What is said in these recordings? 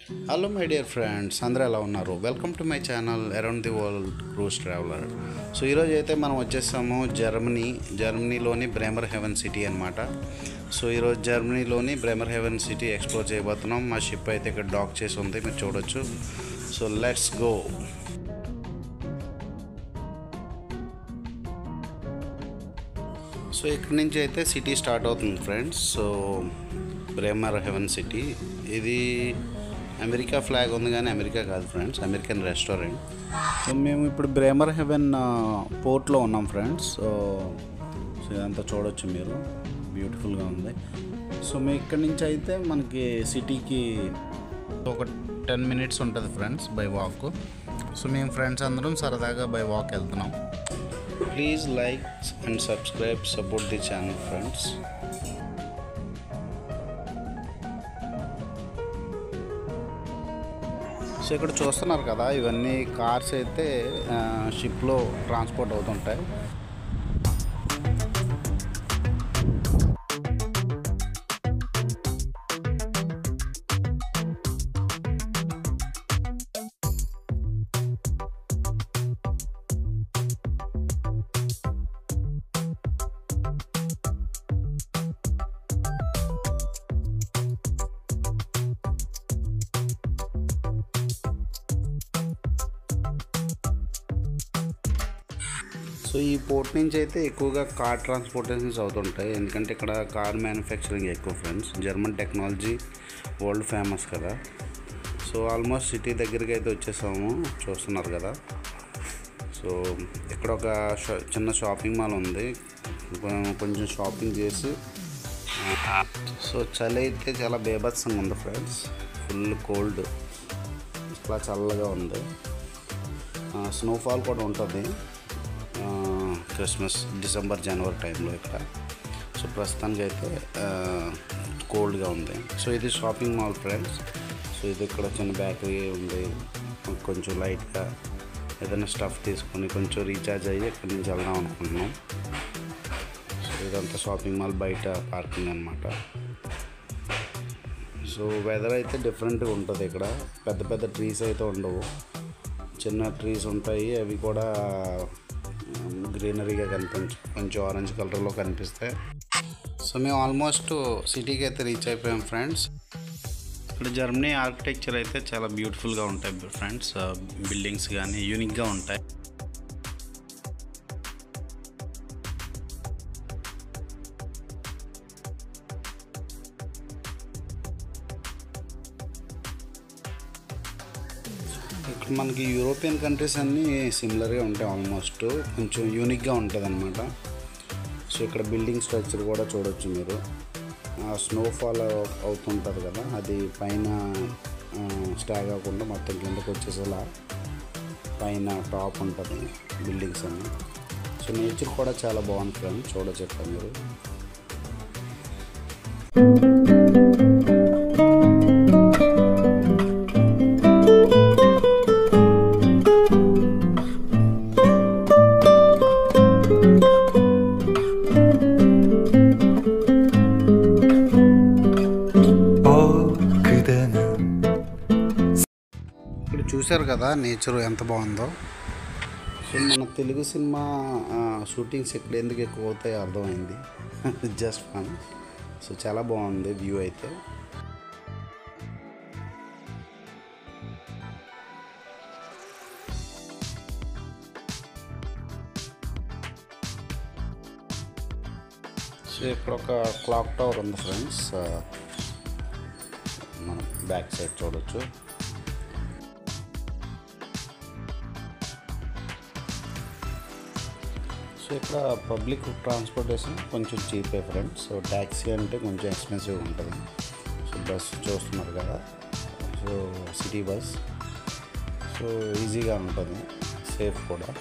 Hello my dear friends, అందరూ ఎలా ఉన్నారు? Welcome to my channel around the world cruise traveller. So ఈరోజు అయితే మనం వచ్చేసాము జర్మనీలోని బ్రెమర్ హెవెన్ సిటీ అనమాట. సో ఈరోజు జర్మనీలోని బ్రెమర్ హెవెన్ సిటీ ఎక్స్ప్లోర్ చేయబోతున్నాం. మా షిప్ అయితే ఇక్కడ డాక్ చేసి ఉంది, మీరు చూడొచ్చు. So let's go. సో ఇక్కడి నుంచి అయితే సిటీ స్టార్ట్ అవుతుంది ఫ్రెండ్స్. సో బ్రెమర్ హెవెన్ సిటీ, ఇది అమెరికా ఫ్లాగ్ ఉంది కానీ అమెరికా కాదు ఫ్రెండ్స్, అమెరికన్ రెస్టారెంట్. సో మేము ఇప్పుడు బ్రెమర్ హెవెన్ పోర్ట్లో ఉన్నాం ఫ్రెండ్స్. సో ఇదంతా చూడొచ్చు మీరు, బ్యూటిఫుల్గా ఉంది. సో మేము ఇక్కడి నుంచి అయితే మనకి సిటీకి ఒక 10 minutes ఉంటుంది ఫ్రెండ్స్ బై వాక్. సో మేము ఫ్రెండ్స్ అందరం సరదాగా బై వాక్ వెళ్తున్నాం. Please like and subscribe, support the channel friends. So ఇక్కడ చూస్తున్నారు కదా, ఇవన్నీ కార్స్ అయితే షిప్లో ట్రాన్స్పోర్ట్ అవుతుంటాయి. సో ఈ పోర్ట్ నుంచి అయితే ఎక్కువగా కార్ ట్రాన్స్పోర్టేషన్స్ అవుతుంటాయి, ఎందుకంటే ఇక్కడ కార్ మ్యానుఫ్యాక్చరింగ్ ఎక్కువ friends. German technology world famous కదా. సో ఆల్మోస్ట్ సిటీ దగ్గరికి అయితే వచ్చేసాము, చూస్తున్నారు కదా. సో ఇక్కడ ఒక చిన్న షాపింగ్ మాల్ ఉంది, కొంచెం షాపింగ్ చేసి. సో చలి అయితే చాలా బేభత్సంగా ఉంది ఫ్రెండ్స్, ఫుల్ కోల్డ్, చాలా చల్లగా ఉంది. స్నోఫాల్ కూడా ఉంటుంది క్రిస్మస్, డిసెంబర్, జనవరి టైంలో ఇక్కడ. సో ప్రస్తుతానికి అయితే కోల్డ్గా ఉంది. సో ఇది షాపింగ్ మాల్ ఫ్రెండ్స్. సో ఇది ఇక్కడ చిన్న బేకరీ ఉంది, కొంచెం లైట్గా ఏదైనా స్టఫ్ తీసుకొని కొంచెం రీఛార్జ్ అయ్యి ఇక్కడి నుంచి వెళ్దాం అనుకుంటున్నాం. సో ఇదంతా షాపింగ్ మాల్ బయట పార్కింగ్ అనమాట. సో వెదర్ అయితే డిఫరెంట్గా ఉంటుంది ఇక్కడ, పెద్ద పెద్ద ట్రీస్ అయితే ఉండవు, చిన్న ట్రీస్ ఉంటాయి. అవి కూడా గ్రీనరీగా కొంచెం ఆరెంజ్ కలర్లో కనిపిస్తాయి. సో మేము ఆల్మోస్ట్ సిటీకి అయితే రీచ్ అయిపోయాం ఫ్రెండ్స్. ఇక్కడ జర్మనీ ఆర్కిటెక్చర్ అయితే చాలా బ్యూటిఫుల్గా ఉంటాయి ఫ్రెండ్స్, బిల్డింగ్స్ కానీ యూనిక్గా ఉంటాయి. ఇక్కడ మనకి యూరోపియన్ కంట్రీస్ అన్నీ సిమిలర్గా ఉంటాయి, ఆల్మోస్ట్ కొంచెం యూనిక్గా ఉంటుంది అనమాట. సో ఇక్కడ బిల్డింగ్ స్ట్రక్చర్ కూడా చూడొచ్చు మీరు. స్నోఫాల్ అవుతుంటుంది కదా, అది పైన స్టాగ్ అవ్వకుండా మొత్తం కిందకు వచ్చేసేలా పైన టాప్ ఉంటుంది బిల్డింగ్స్ అన్నీ. సో నేచర్ కూడా చాలా బాగుంది ఫ్రెండ్స్, చూడొచ్చు ఇక్కడ మీరు. చూశారు కదా నేచర్ ఎంత బాగుందో. సో మన తెలుగు సినిమా షూటింగ్స్ ఇక్కడ ఎందుకు ఎక్కువ అవుతాయో అర్థమైంది, జస్ట్ ఫన్. సో చాలా బాగుంది వ్యూ అయితే. సో ఇక్కడ ఒక క్లాక్ టవర్ ఉంది ఫ్రెండ్స్, మనం బ్యాక్ సైడ్ చూడొచ్చు. సో ఇక్కడ పబ్లిక్ ట్రాన్స్పోర్టేషన్ కొంచెం చీపే ఫ్రెండ్స్. సో ట్యాక్సీ అంటే కొంచెం ఎక్స్పెన్సివ్ ఉంటుంది. సో బస్ చూస్తున్నారు కదా, సో సిటీ బస్. సో ఈజీగా ఉంటుంది, సేఫ్ కూడా.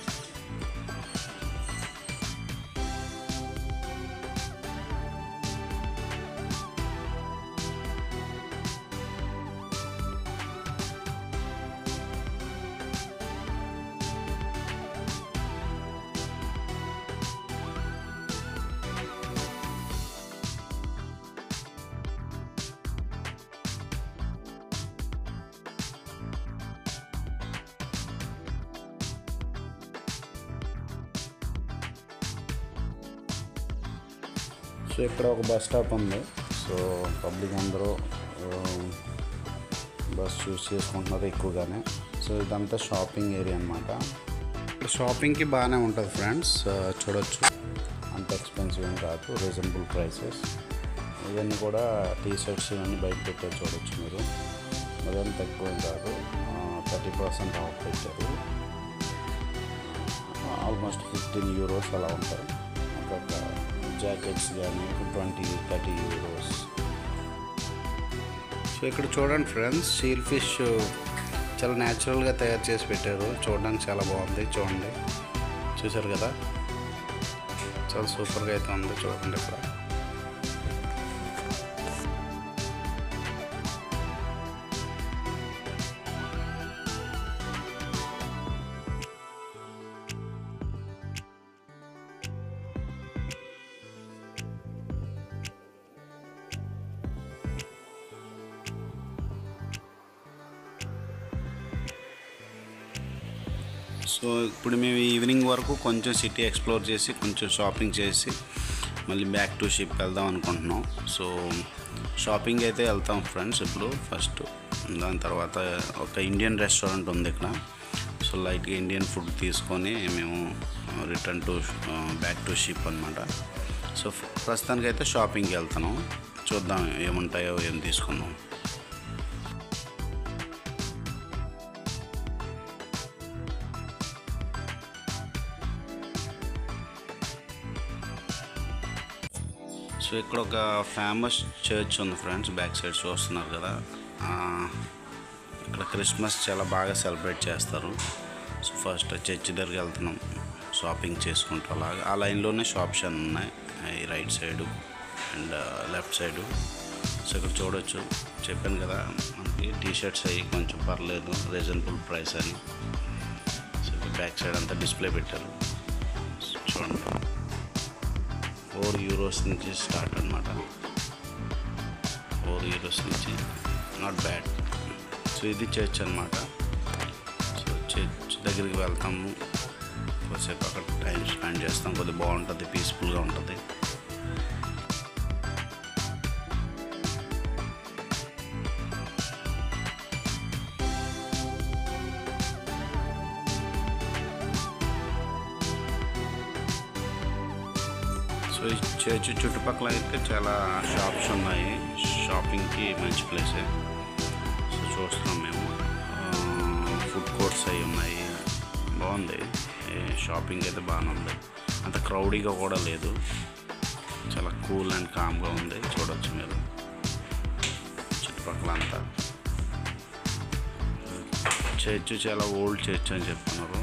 సో ఇక్కడ ఒక బస్ స్టాప్ ఉంది. సో పబ్లిక్ అందరూ బస్ చూస్ చేసుకుంటున్నారు ఎక్కువగానే. సో ఇదంతా షాపింగ్ ఏరియా అనమాట. షాపింగ్కి బాగానే ఉంటుంది ఫ్రెండ్స్, చూడొచ్చు. అంత ఎక్స్పెన్సివ్ ఏం కాదు, రీజనబుల్ ప్రైసెస్. ఇవన్నీ కూడా టీ షర్ట్స్ ఇవన్నీ బయట పెట్టారు, చూడొచ్చు మీరు. అదంతా తక్కువ ఏం కాదు, 30% ఆఫ్ పెట్టారు. ఆల్మోస్ట్ 15 euros అలా ఉంటాయి. ఒక జాకెట్స్ కానీ 20-30 euros. సో ఇక్కడ చూడండి ఫ్రెండ్స్, సీల్ ఫిష్ చాలా న్యాచురల్గా తయారు చేసి పెట్టారు. చూడడానికి చాలా బాగుంది. చూడండి, చూసారు కదా, చాలా సూపర్గా అయితే ఉంది. చూడండి ఇక్కడ. సో ఇప్పుడు మేము ఈవినింగ్ వరకు కొంచెం సిటీ ఎక్స్ప్లోర్ చేసి కొంచెం షాపింగ్ చేసి మళ్ళీ బ్యాక్ టు షిప్ వెళ్దాం అనుకుంటున్నాం. సో షాపింగ్ అయితే వెళ్తాం ఫ్రెండ్స్ ఇప్పుడు ఫస్ట్. దాని తర్వాత ఒక ఇండియన్ రెస్టారెంట్ ఉంది ఇక్కడ. సో లైట్గా ఇండియన్ ఫుడ్ తీసుకొని మేము return to back to ship అనమాట. సో ప్రస్తుతానికైతే షాపింగ్కి వెళ్తున్నాం. చూద్దాం ఏముంటాయో ఏం తీసుకున్నాం. సో ఇక్కడ ఒక ఫేమస్ చర్చ్ ఉంది ఫ్రెండ్స్, బ్యాక్ సైడ్ చూస్తున్నారు కదా. ఇక్కడ క్రిస్మస్ చాలా బాగా సెలబ్రేట్ చేస్తారు. సో ఫస్ట్ చర్చ్ దగ్గరికి వెళ్తున్నాం షాపింగ్ చేసుకుంటూ. అలాగా ఆ లైన్లోనే షాప్స్ అన్నీ ఉన్నాయి, ఈ right side and left side. So ఇక్కడ చూడొచ్చు, చెప్పాను కదా మనకి టీ షర్ట్స్ అవి కొంచెం పర్లేదు, రీజనబుల్ ప్రైస్ అని. సో బ్యాక్ సైడ్ అంతా డిస్ప్లే పెట్టారు. చూడండి, 4 euros నుంచి స్టార్ట్ అనమాట. 4 euros నుంచి, నాట్ బ్యాడ్. సో ఇది చర్చ్ అనమాట. సో చర్చ్ దగ్గరికి వెళ్తాము, కొద్దిసేపు అక్కడ టైం స్పెండ్ చేస్తాం. కొద్దిగా బాగుంటుంది, పీస్ఫుల్గా ఉంటుంది. సో ఈ చర్చ్ చుట్టుపక్కల అయితే చాలా షాప్స్ ఉన్నాయి, షాపింగ్కి మంచి ప్లేసే. సో చూస్తున్నాం మేము, ఫుడ్ కోర్ట్స్ అవి ఉన్నాయి, బాగుంది. షాపింగ్ అయితే బాగానే ఉంది, అంత క్రౌడీగా కూడా లేదు, చాలా కూల్ అండ్ కామ్గా ఉంది. చూడవచ్చు మీరు చుట్టుపక్కల అంతా. చర్చ్ చాలా ఓల్డ్ చర్చ్ అని చెప్తున్నారు,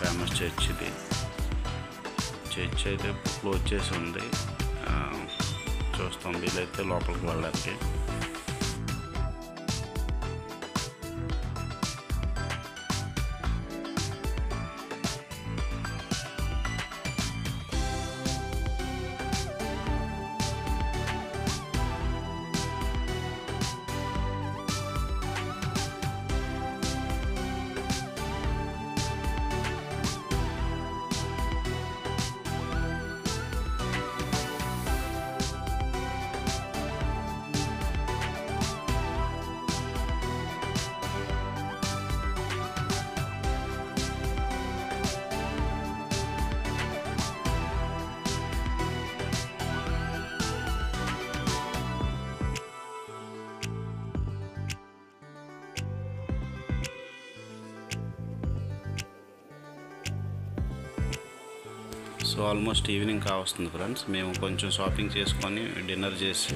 ఫేమస్ చర్చ్ ఇది. చర్చ్ అయితే క్లోజ్ చేసి ఉంది, చూస్తాం వీలైతే లోపలికి వెళ్ళడానికి. సో ఆల్మోస్ట్ ఈవినింగ్ కావస్తుంది ఫ్రెండ్స్. మేము కొంచెం షాపింగ్ చేసుకొని డిన్నర్ చేసి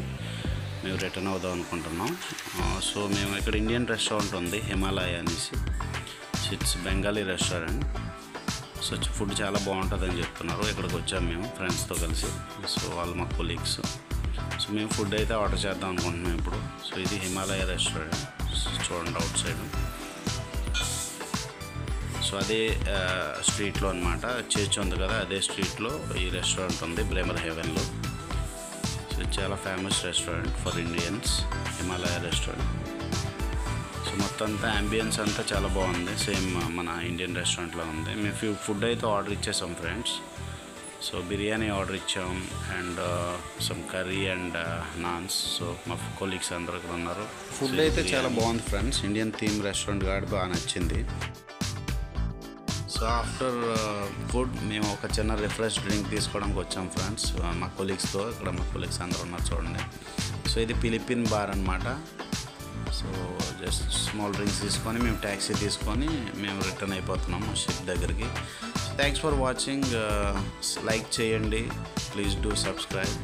మేము రిటర్న్ అవుదాం అనుకుంటున్నాం. సో మేము ఇక్కడ ఇండియన్ రెస్టారెంట్ ఉంది, హిమాలయ అనేసి. It's Bengali restaurant. So food చాలా బాగుంటుందని చెప్తున్నారు. ఇక్కడికి వచ్చాము మేము ఫ్రెండ్స్తో కలిసి. సో వాళ్ళు మా కొలీగ్స్. సో మేము ఫుడ్ అయితే ఆర్డర్ చేద్దాం అనుకుంటున్నాం ఇప్పుడు. సో ఇది హిమాలయ రెస్టారెంట్, చూడండి అవుట్ సైడ్. సో అదే స్ట్రీట్లో అనమాట, చర్చ్ ఉంది కదా, అదే స్ట్రీట్లో ఈ రెస్టారెంట్ ఉంది, బ్రేమర్ హెవెన్లో. సో చాలా famous restaurant for Indians, Himalaya restaurant. So మొత్తం అంతా అంబియన్స్ అంతా చాలా బాగుంది, సేమ్ మన ఇండియన్ రెస్టారెంట్లో ఉంది. మేము ఫుడ్ అయితే ఆర్డర్ ఇచ్చేసాం ఫ్రెండ్స్. సో బిర్యానీ ఆర్డర్ ఇచ్చాం and some curry and naans. So మా కొలీగ్స్ అందరూ కూడా ఉన్నారు. ఫుడ్ అయితే చాలా బాగుంది ఫ్రెండ్స్. ఇండియన్ థీమ్ రెస్టారెంట్ కాబట్టి బాగా నచ్చింది. సో ఆఫ్టర్ ఫుడ్ మేము ఒక చిన్న రిఫ్రెష్ డ్రింక్ తీసుకోవడానికి వచ్చాం ఫ్రెండ్స్ మా కొలీగ్స్తో. ఇక్కడ మా కొలీగ్స్ అందరూ ఉన్నారు చూడండి. సో ఇది ఫిలిపిన్ బార్ అనమాట. సో జస్ట్ స్మాల్ డ్రింక్స్ తీసుకొని మేము ట్యాక్సీ తీసుకొని మేము రిటర్న్ అయిపోతున్నాము షిప్ దగ్గరికి. Thanks for watching. లైక్ చేయండి, ప్లీజ్ డూ సబ్స్క్రైబ్.